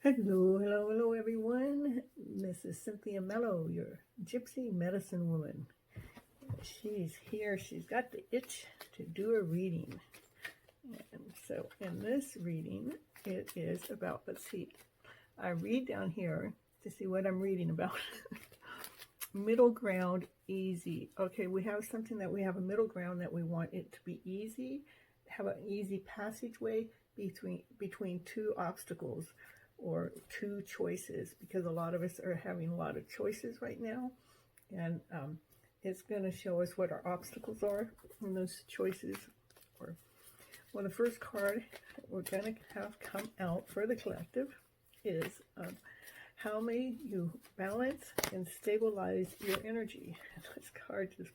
Hello, hello, hello, everyone. This is Cynthia Mello, your Gypsy medicine woman. She's here. She's got the itch to do a reading. And so in this reading, it is about, let's see, I read down here to see what I'm reading about. Middle ground, easy. Okay, we have something that we have a middle ground that we want it to be easy, have an easy passageway between two obstacles or two choices, because a lot of us are having a lot of choices right now, and it's going to show us what our obstacles are in those choices. Well, the first card we're going to have come out for the collective is how may you balance and stabilize your energy. This card just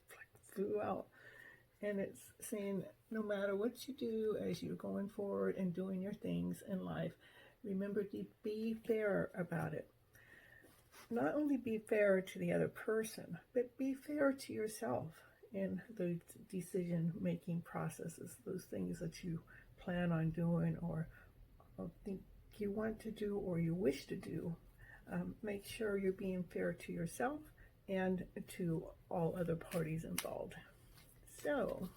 flew out, and it's saying no matter what you do as you're going forward and doing your things in life, remember to be fair about it. Not only be fair to the other person, but be fair to yourself in those decision-making processes, those things that you plan on doing or think you want to do or you wish to do. Make sure you're being fair to yourself and to all other parties involved. So,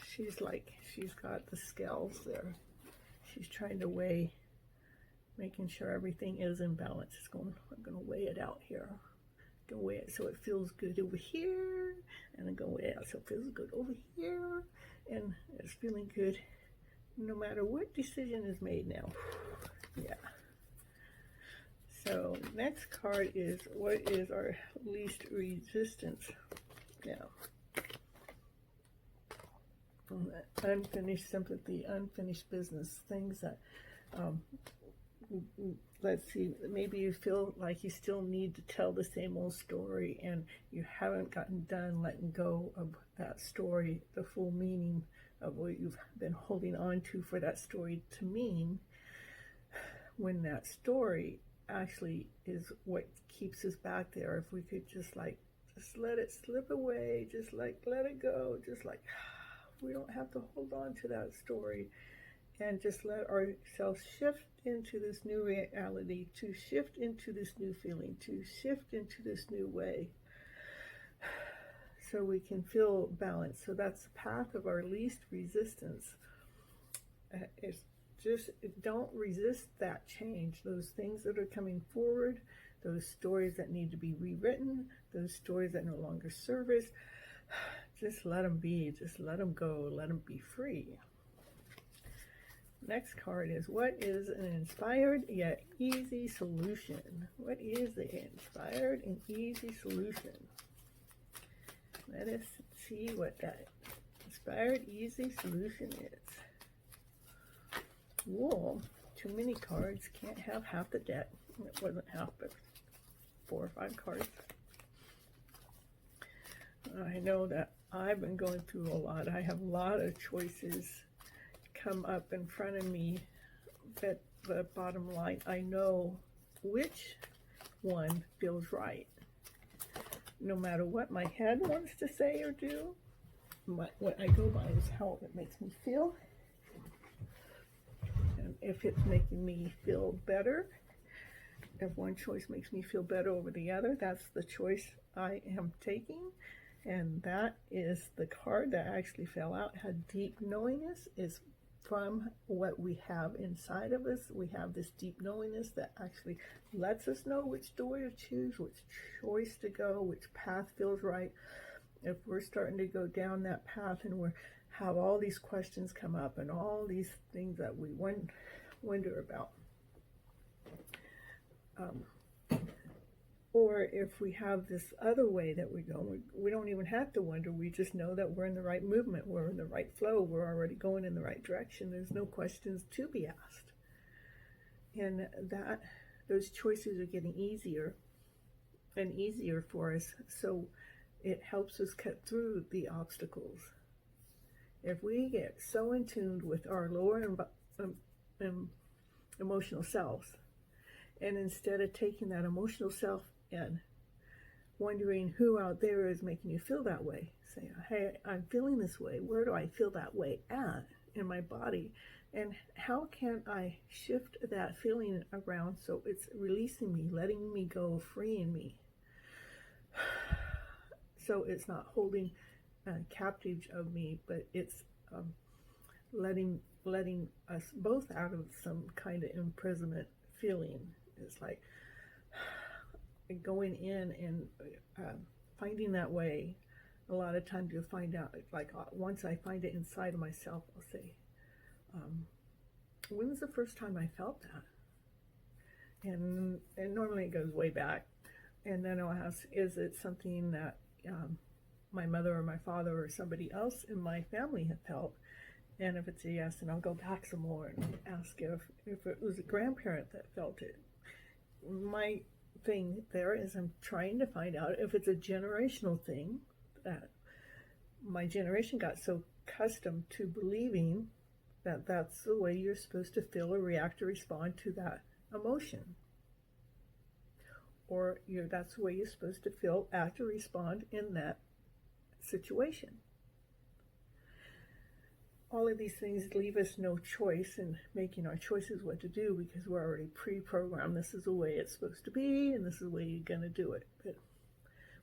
she's got the scales there. She's trying to weigh, making sure everything is in balance. I'm going to weigh it out here. I'm going to weigh it so it feels good over here, and I'm going to weigh it out so it feels good over here, and it's feeling good no matter what decision is made now. Yeah. So next card is, what is our least resistance now? Unfinished sympathy, unfinished business, things that, let's see, maybe you feel like you still need to tell the same old story and you haven't gotten done letting go of that story, the full meaning of what you've been holding on to for that story to mean, when that story actually is what keeps us back there. If we could just let it slip away, just let it go, we don't have to hold on to that story, and just let ourselves shift into this new reality, to shift into this new feeling, to shift into this new way, so we can feel balanced. So that's the path of our least resistance. It's just, don't resist that change, those things that are coming forward, those stories that need to be rewritten, those stories that no longer serve us. Just let them be, just let them go, let them be free. Next card is, what is an inspired yet easy solution? What is the inspired and easy solution? Let us see what that inspired easy solution is. Whoa, too many cards, can't have half the deck. It wasn't half, but 4 or 5 cards. I know that I've been going through a lot. I have a lot of choices come up in front of me, but the bottom line, I know which one feels right. No matter what my head wants to say or do, what I go by is how it makes me feel. And if it's making me feel better, if one choice makes me feel better over the other, that's the choice I am taking. And that is the card that actually fell out, had deep knowingness, is from what we have inside of us. We have this deep knowingness that actually lets us know which door to choose, which choice to go, which path feels right. If we're starting to go down that path and we have all these questions come up and all these things that we wonder about. Or if we have this other way that we go, we don't even have to wonder. We just know that we're in the right movement, we're in the right flow, we're already going in the right direction. There's no questions to be asked. And those choices are getting easier and easier for us, so it helps us cut through the obstacles. If we get so in tune with our lower emotional selves, and instead of taking that emotional self and wondering who out there is making you feel that way, say, hey, I'm feeling this way. Where do I feel that way at in my body? And how can I shift that feeling around so it's releasing me, letting me go, freeing me? So it's not holding captive of me, but it's letting us both out of some kind of imprisonment feeling. It's like going in and finding that way. A lot of times you'll find out, like once I find it inside of myself, I'll say, when was the first time I felt that? And normally it goes way back. And then I'll ask, is it something that my mother or my father or somebody else in my family have felt? And if it's a yes, then I'll go back some more and ask if it was a grandparent that felt it. My thing there is I'm trying to find out if it's a generational thing, that my generation got so accustomed to believing that that's the way you're supposed to feel or react or respond to that emotion. Or that's the way you're supposed to feel, act, or respond in that situation. All of these things leave us no choice in making our choices what to do, because we're already pre-programmed. This is the way it's supposed to be, and this is the way you're going to do it. But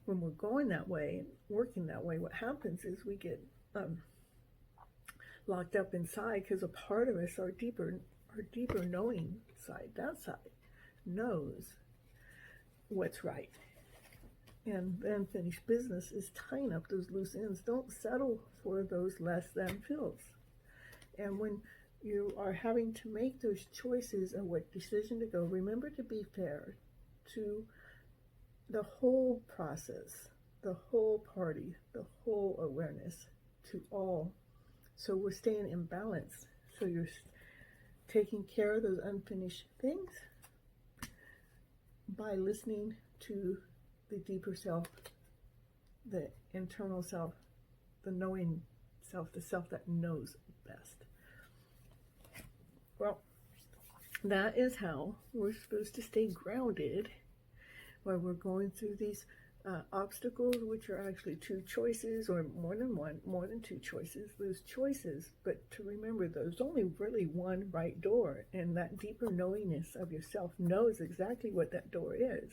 when we're going that way and working that way, what happens is we get locked up inside, because a part of us, our deeper knowing side, that side, knows what's right. And the unfinished business is tying up those loose ends. Don't settle for those less than feels. And when you are having to make those choices of what decision to go, remember to be fair to the whole process, the whole party, the whole awareness, to all. So we're staying in balance. So you're taking care of those unfinished things by listening to the deeper self, the internal self, the knowing self, the self that knows best. Well, that is how we're supposed to stay grounded while we're going through these obstacles, which are actually two choices, or more than two choices. Those choices, but to remember, there's only really one right door, and that deeper knowingness of yourself knows exactly what that door is.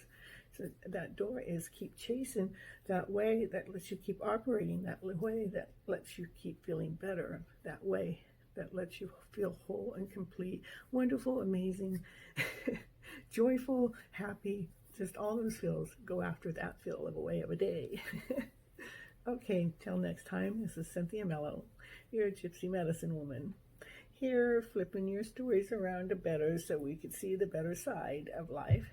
So that door is keep chasing that way that lets you keep operating, that way that lets you keep feeling better, that way that lets you feel whole and complete, wonderful, amazing, joyful, happy. Just all those feels. Go after that feel of a way of a day. Okay, till next time, this is Cynthia Mello, your Gypsy Medicine Woman, here flipping your stories around to better so we can see the better side of life.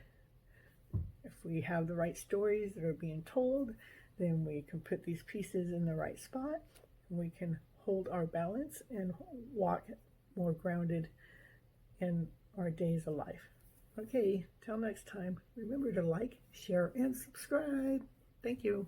If we have the right stories that are being told, then we can put these pieces in the right spot, and we can hold our balance and walk more grounded in our days of life. Okay, till next time, remember to like, share, and subscribe. Thank you.